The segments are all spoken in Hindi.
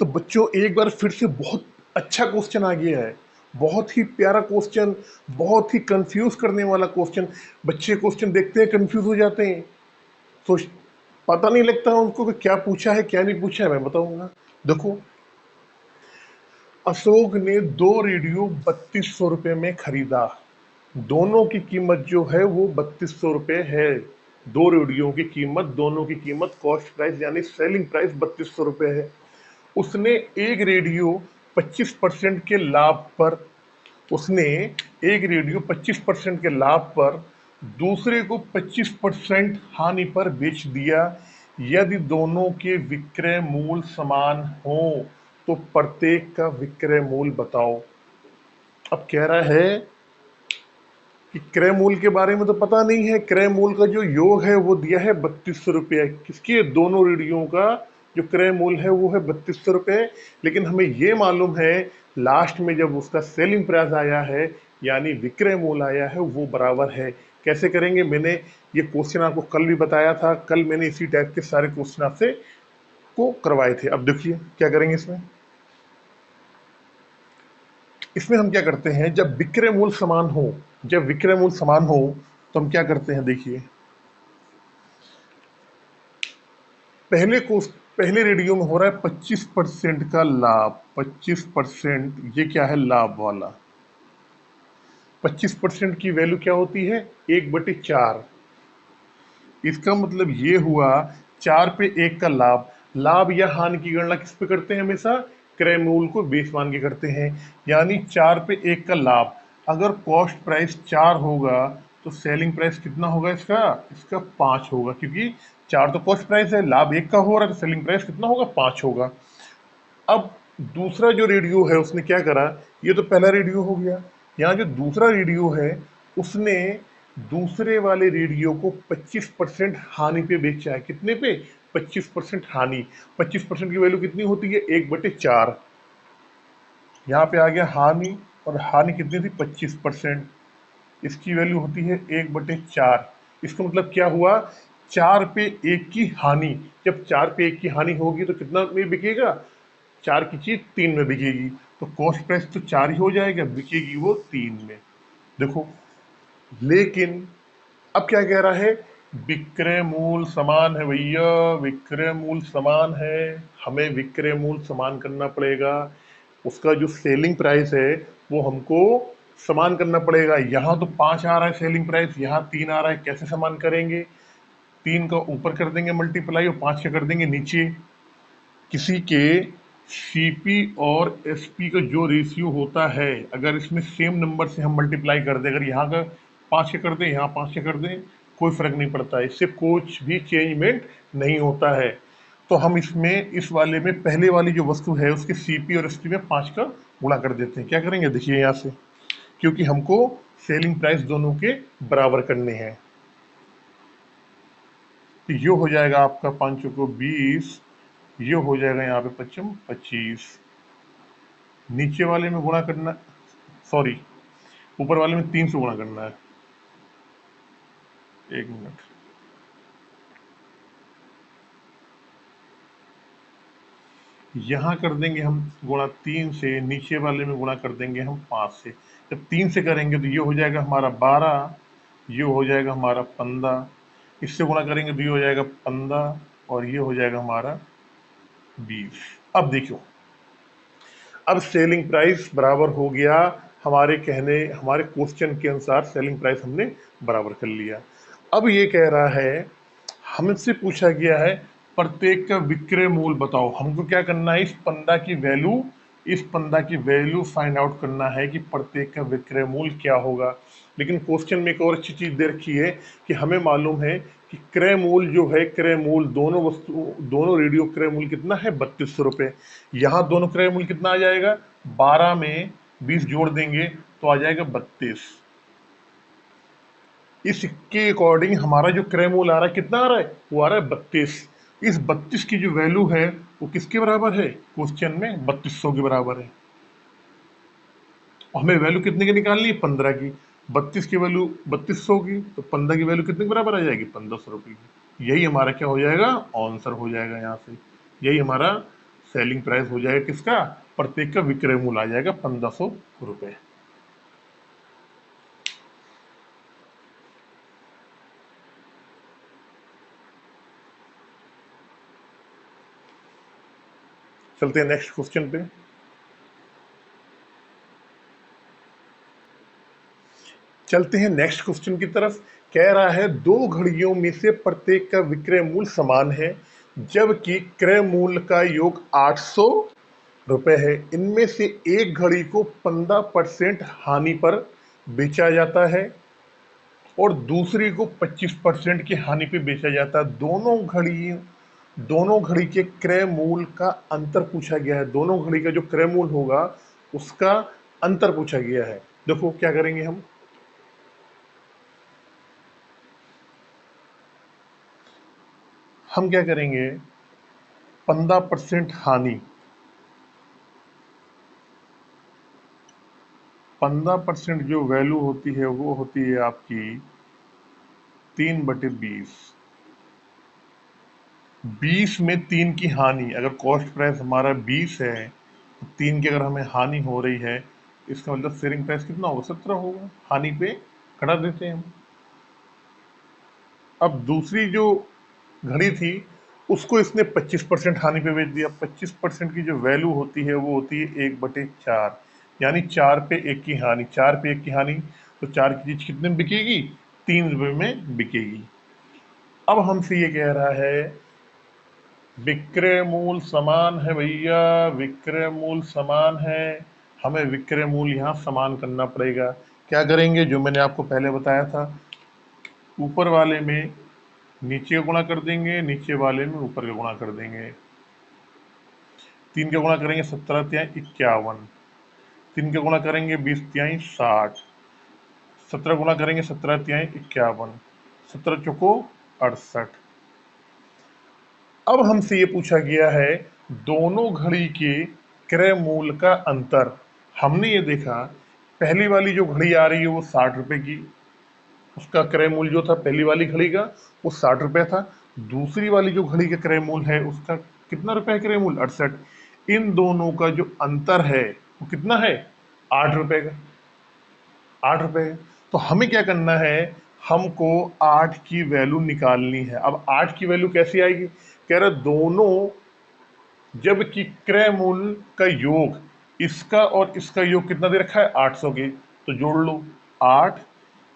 तो बच्चों एक बार फिर से बहुत अच्छा क्वेश्चन आ गया है, बहुत ही प्यारा क्वेश्चन, बहुत ही कंफ्यूज करने वाला क्वेश्चन। बच्चे क्वेश्चन देखते हैं कंफ्यूज हो जाते हैं, सोच पता नहीं लगता उनको कि क्या पूछा है क्या नहीं पूछा है। मैं बताऊंगा, देखो। अशोक ने दो रेडियो 3200 रुपए में खरीदा। दोनों की कीमत जो है वो 3200 रुपए है। दो रेडियो की कीमत, दोनों की कीमत, कॉस्ट प्राइस यानी सेलिंग प्राइस 3200 रुपए है। उसने एक रेडियो 25% के लाभ पर उसने एक रेडियो 25% के लाभ पर दूसरे को 25% हानि पर बेच दिया। यदि दोनों के विक्रय मूल्य समान हो तो प्रत्येक का विक्रय मूल्य बताओ। अब कह रहा है कि क्रय मूल्य के बारे में तो पता नहीं है। क्रय मूल्य का जो योग है वो दिया है 3200 रुपये। किसके? दोनों रेडियो का जो क्रय मूल्य है वो है 3200 रुपये। लेकिन हमें ये मालूम है लास्ट में जब उसका सेलिंग प्राइस आया है यानी विक्रय मूल्य आया है वो बराबर है। कैसे करेंगे? मैंने ये क्वेश्चन आपको कल भी बताया था। कल मैंने इसी टाइप के सारे क्वेश्चन आपसे को करवाए थे। अब देखिए क्या करेंगे इसमें। इसमें हम क्या करते हैं, जब विक्रय मूल्य समान हो, जब विक्रय मूल्य समान हो तो हम क्या करते हैं, देखिए। पहले को पहले रेडियो में हो रहा है 25% का लाभ। 25% ये क्या है? लाभ वाला। 25% की वैल्यू क्या होती है? 1/4। इसका मतलब ये हुआ 4/1 का लाभ। लाभ या हानि की गणना किस पे करते हैं? हमेशा क्रय मूल्य को बेस मान के करते हैं। यानी 4/1 का लाभ। अगर कॉस्ट प्राइस 4 होगा तो सेलिंग प्राइस कितना होगा इसका? इसका 5 होगा, क्योंकि 4 तो कॉस्ट प्राइस है, लाभ 1 का हो रहा है तो सेलिंग प्राइस कितना होगा? 5 होगा। अब दूसरा जो रेडियो है उसने क्या करा, ये तो पहला रेडियो हो गया। यहाँ जो दूसरा रेडियो है उसने दूसरे वाले रेडियो को 25% हानि पे बेचा है। कितने पे? 25% हानि। 25% की वैल्यू कितनी होती है? 1/4। यहाँ पे आ गया हानि, और हानि कितनी थी? 25%। इसकी वैल्यू होती है 1/4। इसका मतलब क्या हुआ? 4/1 की हानि। जब 4/1 की हानि होगी तो कितना में बिकेगा? 4 की चीज 3 में बिकेगी। तो कॉस्ट प्राइस तो 4 ही हो जाएगा, बिकेगी वो 3 में। देखो, लेकिन अब क्या कह रहा है? विक्रय मूल्य समान है भैया, विक्रय मूल्य समान है। हमें विक्रय मूल्य समान करना पड़ेगा। उसका जो सेलिंग प्राइस है वो हमको समान करना पड़ेगा। यहाँ तो 5 आ रहा है सेलिंग प्राइस, यहाँ 3 आ रहा है। कैसे समान करेंगे? 3 का ऊपर कर देंगे मल्टीप्लाई और 5 का कर देंगे नीचे। किसी के सीपी और एसपी का जो रेशियो होता है, अगर इसमें सेम नंबर से हम मल्टीप्लाई कर दें, अगर यहाँ का 5 का कर दें, यहाँ 5 का कर दें, कोई फर्क नहीं पड़ता है। इससे कुछ भी चेंजमेंट नहीं होता है। तो हम इसमें, इस वाले में, पहले वाली जो वस्तु है उसके सीपी और एसपी में 5 का गुणा कर देते हैं। क्या करेंगे? देखिए यहाँ से, क्योंकि हमको सेलिंग प्राइस दोनों के बराबर करने हैं। तो ये हो जाएगा आपका 5 को 20, ये हो जाएगा यहाँ पे 25 25। नीचे वाले में गुणा करना, सॉरी, ऊपर वाले में 3 से गुणा करना है। एक मिनट। यहाँ कर देंगे हम गुणा 3 से, नीचे वाले में गुणा कर देंगे हम 5 से। जब 3 से करेंगे तो ये हो जाएगा हमारा 12, ये हो जाएगा हमारा 15। इससे गुणा करेंगे तो ये हो जाएगा 15 और ये हो जाएगा हमारा 20। अब देखो, अब सेलिंग प्राइस बराबर हो गया। हमारे क्वेश्चन के अनुसार सेलिंग प्राइस हमने बराबर कर लिया। अब ये कह रहा है, हमसे पूछा गया है प्रत्येक का विक्रय मूल्य बताओ। हमको क्या करना है? इस पंदा की वैल्यू फाइंड आउट करना है कि प्रत्येक का विक्रय मूल्य क्या होगा। लेकिन क्वेश्चन में एक और अच्छी चीज दे रखी है कि हमें मालूम है कि क्रय मूल्य जो है, क्रय मूल्य दोनों रेडियो क्रय मूल्य कितना है? 3200 रुपये। यहाँ दोनों क्रय मूल्य कितना आ जाएगा? 12 में 20 जोड़ देंगे तो आ जाएगा 32। इसके अकॉर्डिंग हमारा जो क्रय मूल्य आ रहा है कितना आ रहा है? वो आ रहा है 32। इस 32 की जो वैल्यू है वो किसके बराबर है? क्वेश्चन में 3200 के बराबर है। हमें वैल्यू कितने की निकालनी है? 15 की। 32 की वैल्यू 3200 की, तो 15 की वैल्यू कितने के बराबर आ जाएगी? 1500 रुपये की। यही हमारा क्या हो जाएगा? आंसर हो जाएगा यहाँ से। यही हमारा सेलिंग प्राइस हो जाएगा किसका, प्रत्येक का विक्रय मूल्य आ जाएगा 1500 रुपए। चलते हैं नेक्स्ट क्वेश्चन पे। चलते हैं नेक्स्ट क्वेश्चन की तरफ। कह रहा है दो घड़ियों में से प्रत्येक का विक्रय मूल्य समान है, जबकि क्रय मूल्य का योग 800 रुपए है। इनमें से एक घड़ी को 15% हानि पर बेचा जाता है और दूसरी को 25% की हानि पे बेचा जाता है। दोनों घड़ी के क्रय मूल्य का अंतर पूछा गया है। दोनों घड़ी का जो क्रय मूल्य होगा उसका अंतर पूछा गया है। देखो क्या करेंगे हम क्या करेंगे, 15% हानि, 15% जो वैल्यू होती है वो होती है आपकी 3/20। 20 में 3 की हानि, अगर कॉस्ट प्राइस हमारा 20 है तो 3 की अगर हमें हानि हो रही है, इसका मतलब सेलिंग प्राइस कितना होगा, 17 होगा। हानि पे घटा देते हैं हम। अब दूसरी जो घड़ी थी उसको इसने 25% हानि पे बेच दिया। 25% की जो वैल्यू होती है वो होती है 1/4, यानी 4 पे 1 की हानि। 4 पे 1 की हानि तो 4 की चीज कितने में बिकेगी, 3 रुपए में बिकेगी। अब हमसे ये कह रहा है विक्रय मूल्य समान है भैया, विक्रय मूल्य समान है। हमें विक्रय मूल्य यहाँ समान करना पड़ेगा। क्या करेंगे, जो मैंने आपको पहले बताया था, ऊपर वाले में नीचे का गुणा कर देंगे, नीचे वाले में ऊपर का गुणा कर देंगे। 3 का गुणा करेंगे 17 तिहाई 51, 3 का गुणा करेंगे 20 तिहाई 60, 17 गुणा करेंगे 17 तिहाई 51, 17 चौको 68। अब हमसे ये पूछा गया है दोनों घड़ी के क्रय मूल्य का अंतर। हमने ये देखा पहली वाली जो घड़ी आ रही है वो 60 रुपए की, उसका क्रय मूल्य जो था पहली वाली घड़ी का वो 60 रुपए था। दूसरी वाली जो घड़ी का क्रय मूल्य है उसका कितना रुपए है, क्रय मूल्य 68। इन दोनों का जो अंतर है वो कितना है, 8 रुपए का। 8 रुपए। तो हमें क्या करना है, हमको 8 की वैल्यू निकालनी है। अब 8 की वैल्यू कैसे आएगी, कह रहा दोनों जबकि क्रय मूल्य का योग, इसका और इसका योग कितना दे रखा है, 800 के, तो जोड़ लो 8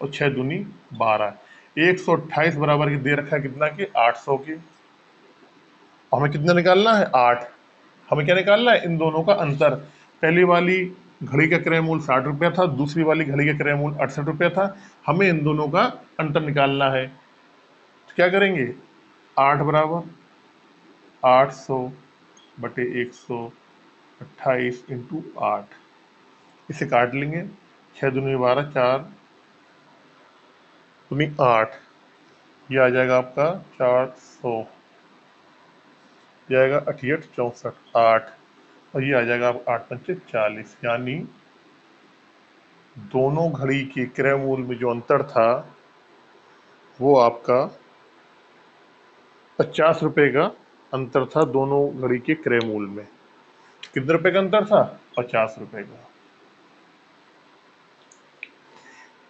और 6 दूनी 12, 128 बराबर के दे रखा है कितना के, 800 के। हमें कितना निकालना है, 8। हमें क्या निकालना है, इन दोनों का अंतर। पहली वाली घड़ी का क्रय मूल्य 60 रुपया था, दूसरी वाली घड़ी का क्रय मूल्य 68 रुपया था। हमें इन दोनों का अंतर निकालना है। तो क्या करेंगे, 8 बराबर 800 बटे 128 इंटू 8, इसे काट लेंगे। 6 दूनी 12, 4 दूनी 8, ये आ जाएगा आपका 400, ये आएगा 88 64 8, और ये आ जाएगा आप 8 पंचे 40। यानी दोनों घड़ी के क्रय मूल्य में जो अंतर था वो आपका 50 रुपए का अंतर था। दोनों घड़ी के क्रय मूल्य में कितने रुपए का अंतर था, 50 रुपए का।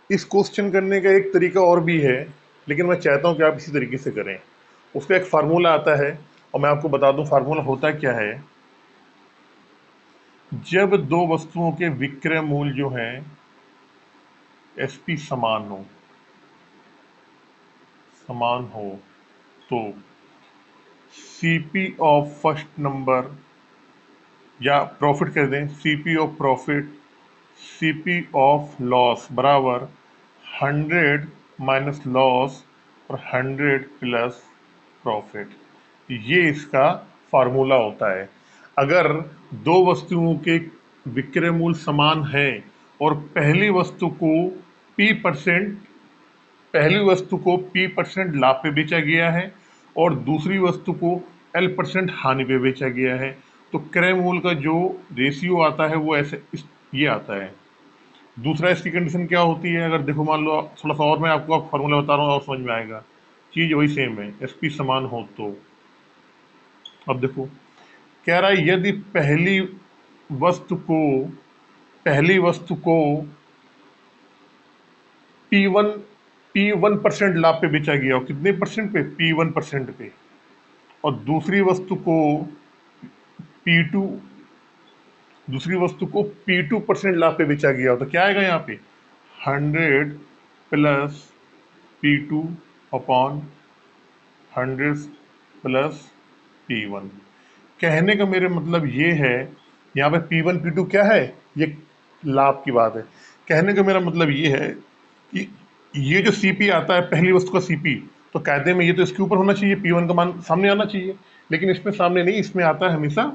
इस क्वेश्चन करने का एक तरीका और भी है, लेकिन मैं चाहता हूं कि आप इसी तरीके से करें। उसका एक फार्मूला आता है और मैं आपको बता दूं फार्मूला होता क्या है। जब दो वस्तुओं के विक्रय मूल्य जो हैं एसपी समान हो तो सीपी ऑफ फर्स्ट नंबर, या प्रॉफिट कर दें, CP of profit, CP of loss बराबर 100 माइनस लॉस और 100 प्लस प्रॉफिट। ये इसका फार्मूला होता है। अगर दो वस्तुओं के विक्रय मूल्य समान है और पहली वस्तु को P% लाभ पे बेचा गया है और दूसरी वस्तु को L% हानि पे बेचा गया है, तो क्रय मूल्य का जो रेशियो आता है वो ऐसे ये आता है। दूसरा इसकी कंडीशन क्या होती है, अगर देखो मान लो थोड़ा सा और मैं आपको फॉर्मूला बता रहा हूँ और समझ में आएगा, चीज वही सेम है, एसपी समान हो तो। अब देखो कह रहा है यदि पहली वस्तु को P1 लाभ पे बेचा गया हो, कितने परसेंट पे? P1 पे। और P2 दूसरी वस्तु को P2 लाभ पे बेचा गया हो, तो क्या आएगा यहाँ पे? 100 plus P2 upon 100 plus P1। कहने का मेरे मतलब ये है, यहाँ पे P1 P2 क्या है? ये लाभ की बात है। कहने का मेरा मतलब ये है कि ये जो CP आता है, पहली वस्तु का CP, तो कायदे में ये तो इसके ऊपर होना चाहिए, P1 का मान सामने आना चाहिए, लेकिन इसमें सामने नहीं, इसमें आता है हमेशा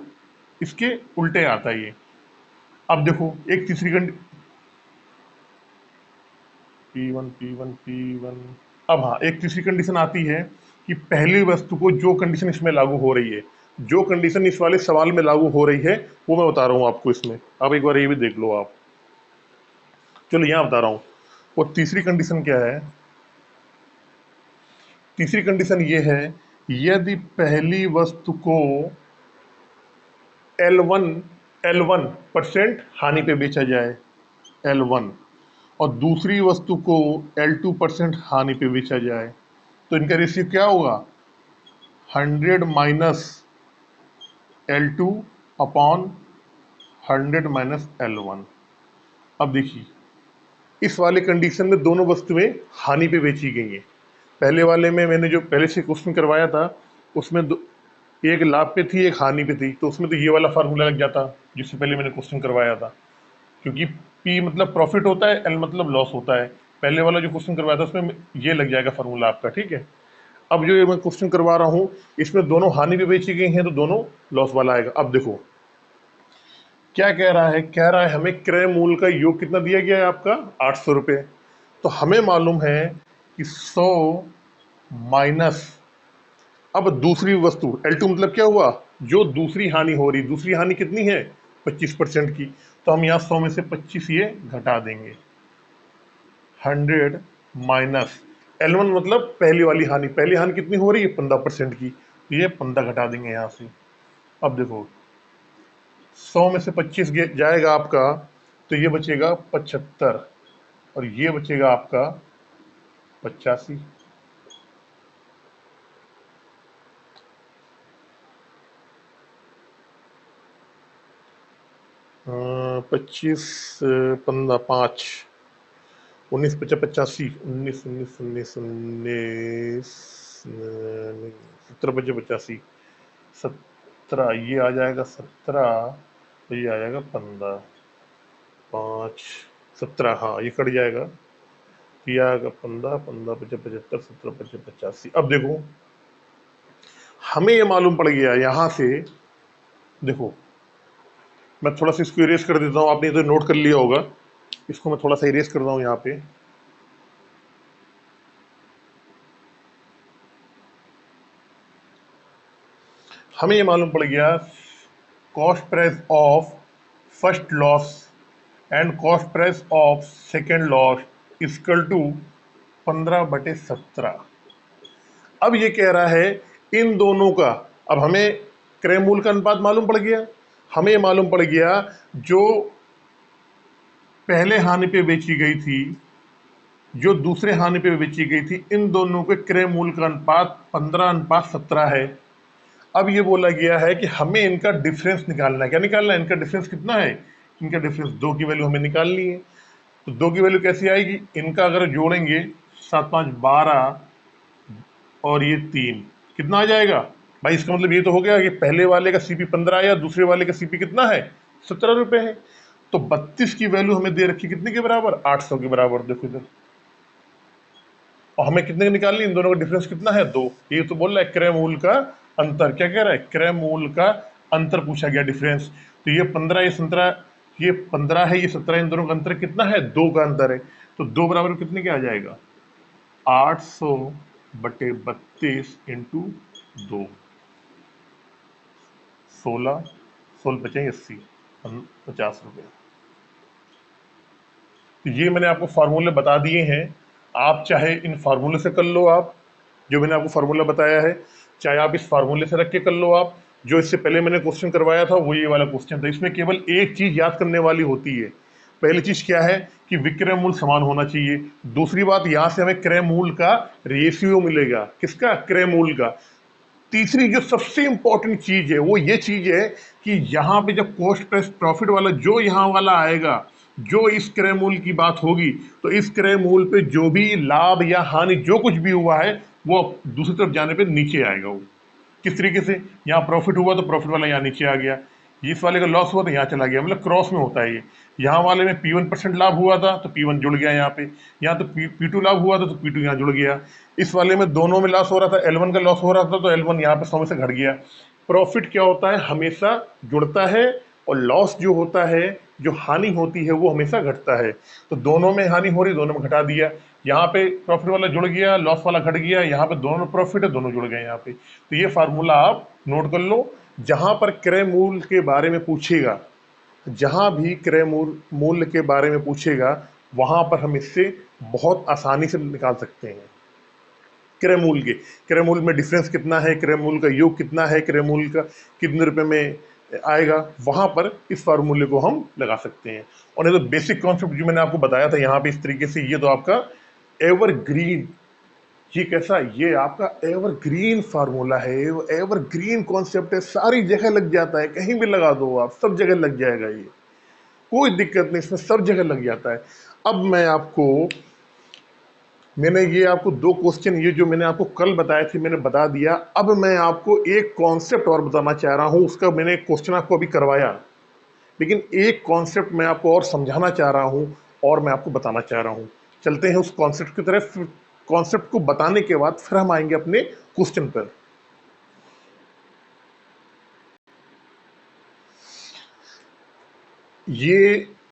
इसके उल्टे आता है ये। अब देखो एक तीसरी P1 अब हाँ, एक तीसरी कंडीशन आती है कि पहली वस्तु को जो कंडीशन इसमें लागू हो रही है, जो कंडीशन इस वाले सवाल में लागू हो रही है, वो मैं बता रहा हूं आपको इसमें। अब एक बार ये भी देख लो आप। चलो यहां बता रहा हूं, वो तीसरी कंडीशन क्या है? तीसरी कंडीशन ये है, यदि पहली वस्तु को L1% हानि पे बेचा जाए, L1, और दूसरी वस्तु को L2% हानि पे बेचा जाए, तो इनका रेशियो क्या होगा? 100 minus L2 upon 100 minus L1। अब देखिए, इस वाले कंडीशन में दोनों वस्तुएं हानि पे बेची गई हैं। पहले वाले में मैंने जो पहले से क्वेश्चन करवाया था, उसमें एक लाभ पे थी, एक हानि पे थी, तो उसमें तो ये वाला फार्मूला लग जाता जिससे पहले मैंने क्वेश्चन करवाया था, क्योंकि P मतलब प्रॉफिट होता है, L मतलब लॉस होता है। पहले वाला जो क्वेश्चन करवाया था उसमें ये लग जाएगा फार्मूला आपका, ठीक है। अब जो ये मैं क्वेश्चन करवा रहा हूँ, इसमें दोनों हानि पे बेची गई हैं, तो दोनों लॉस वाला आएगा। अब देखो क्या कह रहा है, कह रहा है हमें क्रय मूल्य का योग कितना दिया गया है आपका? 800 रुपये। तो हमें मालूम है कि 100 माइनस, अब दूसरी वस्तु L2 मतलब क्या हुआ? जो दूसरी हानि हो रही, दूसरी हानि कितनी है? 25% की, तो हम यहाँ 100 में से 25 ये घटा देंगे। 100 माइनस L1 मतलब पहली वाली हानि, पहली हानि कितनी हो रही है? 15% की, तो ये 15 घटा देंगे यहाँ से। अब देखो 100 में से 25 जाएगा आपका, तो ये बचेगा 75, और ये बचेगा आपका 85। 25 15 5 19 50 85 19 19 19 19 17 बचे 85 17, ये आ जाएगा 17, तो ये आ जाएगा 15 5 17, हाँ ये कट जाएगा, ये आएगा 15 15 बचे 75 17 बचे 85। अब देखो हमें ये मालूम पड़ गया यहां से, देखो मैं थोड़ा सा इसको इरेज कर देता हूँ, आपने तो नोट कर लिया होगा, इसको मैं थोड़ा सा इरेज कर रहा हूँ यहाँ पे। हमें ये मालूम पड़ गया cost price of first loss and cost price of second loss equal to 15/17। अब ये कह रहा है इन दोनों का, अब हमें क्रय मूल्य का अनुपात मालूम पड़ गया, हमें मालूम पड़ गया जो पहले हानि पे बेची गई थी, जो दूसरे हानि पे बेची गई थी, इन दोनों के क्रय मूल्य का अनुपात 15/17 है। अब ये बोला गया है कि हमें इनका डिफरेंस निकालना है। क्या निकालना है? इनका डिफरेंस कितना है? इनका डिफरेंस 2 की वैल्यू हमें निकालनी है। तो 2 की वैल्यू कैसी आएगी? इनका अगर जोड़ेंगे 7 5 12 और ये 3, कितना आ जाएगा भाई? इसका मतलब ये तो हो गया कि पहले वाले का CP 15 आया, दूसरे वाले का CP कितना है? 17 रुपए है। तो 32 की वैल्यू हमें दे रखी कितने के बराबर? 800 के बराबर। देखो इधर, और हमें कितने की निकालनी? इन दोनों का डिफरेंस कितना है? 2। ये तो बोल रहा है क्रय मूल्य का अंतर। क्या कह रहा है? क्रय मूल्य का अंतर पूछा गया, डिफरेंस। तो ये 15 ये 17, ये 15 है, ये 17, इन दोनों का अंतर कितना है? 2 का अंतर है। तो 2 बराबर कितने का आ जाएगा? 800/32 इंटू 2, 16 16 पचास 80, 50 रुपये। तो ये मैंने आपको फार्मूले बता दिए हैं, आप चाहे इन फार्मूले से कर लो, आप जो मैंने आपको फार्मूला बताया है, चाहे आप इस फार्मूले से रख के कर लो आप, जो इससे पहले मैंने क्वेश्चन करवाया था वो ये वाला क्वेश्चन था। इसमें केवल एक चीज याद करने वाली होती है। पहली चीज क्या है कि विक्रय मूल्य समान होना चाहिए। दूसरी बात, यहां से हमें क्रय मूल्य का रेशियो मिलेगा। किसका? क्रय मूल्य का। तीसरी जो सबसे इंपॉर्टेंट चीज है वो ये चीज है कि यहाँ पे जब कॉस्ट प्लस प्रॉफिट वाला जो यहाँ वाला आएगा, जो इस क्रय मूल्य की बात होगी, तो इस क्रय मूल्य पे जो भी लाभ या हानि जो कुछ भी हुआ है वो दूसरी तरफ जाने पे नीचे आएगा। वो किस तरीके से? यहाँ प्रॉफिट हुआ तो प्रॉफिट वाला यहाँ नीचे आ गया, इस वाले का लॉस हुआ तो यहाँ चला गया, मतलब क्रॉस में होता है ये। यहाँ वाले में P1% लाभ हुआ था तो P1 जुड़ गया यहाँ पे, यहाँ तो P2 लाभ हुआ था तो P2 यहाँ जुड़ गया। इस वाले में दोनों में लॉस हो रहा था, L1 का लॉस हो रहा था तो L1 यहाँ पे 100 में से घट गया। प्रॉफिट क्या होता है? हमेशा जुड़ता है, और लॉस जो होता है, जो हानि होती है, वो हमेशा घटता है। तो दोनों में हानि हो रही, दोनों में घटा दिया। यहाँ पे प्रॉफिट वाला जुड़ गया, लॉस वाला घट गया, यहाँ पे दोनों प्रॉफिट है, दोनों जुड़ गए यहाँ पे। तो ये फार्मूला आप नोट कर लो। जहां पर क्रय मूल्य के बारे में पूछेगा, जहां भी क्रय मूल्य के बारे में पूछेगा, वहां पर हम इससे बहुत आसानी से निकाल सकते हैं। क्रय मूल्य के, क्रय मूल्य में डिफरेंस कितना है, क्रय मूल्य का योग कितना है, क्रय मूल्य का कितने रुपए में आएगा, वहां पर इस फार्मूले को हम लगा सकते हैं। और ये तो बेसिक कॉन्सेप्ट जो मैंने आपको बताया था यहाँ पे इस तरीके से, ये तो आपका एवरग्रीन, ये कैसा, ये आपका एवरग्रीन फार्मूला है, एवरग्रीन कॉन्सेप्ट है, सारी जगह लग जाता है, कहीं भी लगा दो आप, सब जगह लग जाएगा ये, कोई दिक्कत नहीं, इसमें सब जगह लग जाता है। अब मैंने ये आपको दो क्वेश्चन, ये जो मैंने आपको कल बताए थे, मैंने बता दिया। अब मैं आपको एक कॉन्सेप्ट और बताना चाह रहा हूं। उसका मैंने एक क्वेश्चन आपको अभी करवाया, लेकिन एक कॉन्सेप्ट मैं आपको और समझाना चाह रहा हूं, और मैं आपको बताना चाह रहा हूं। चलते हैं उस कॉन्सेप्ट की तरफ। कॉन्सेप्ट को बताने के बाद फिर हम आएंगे अपने क्वेश्चन पर। ये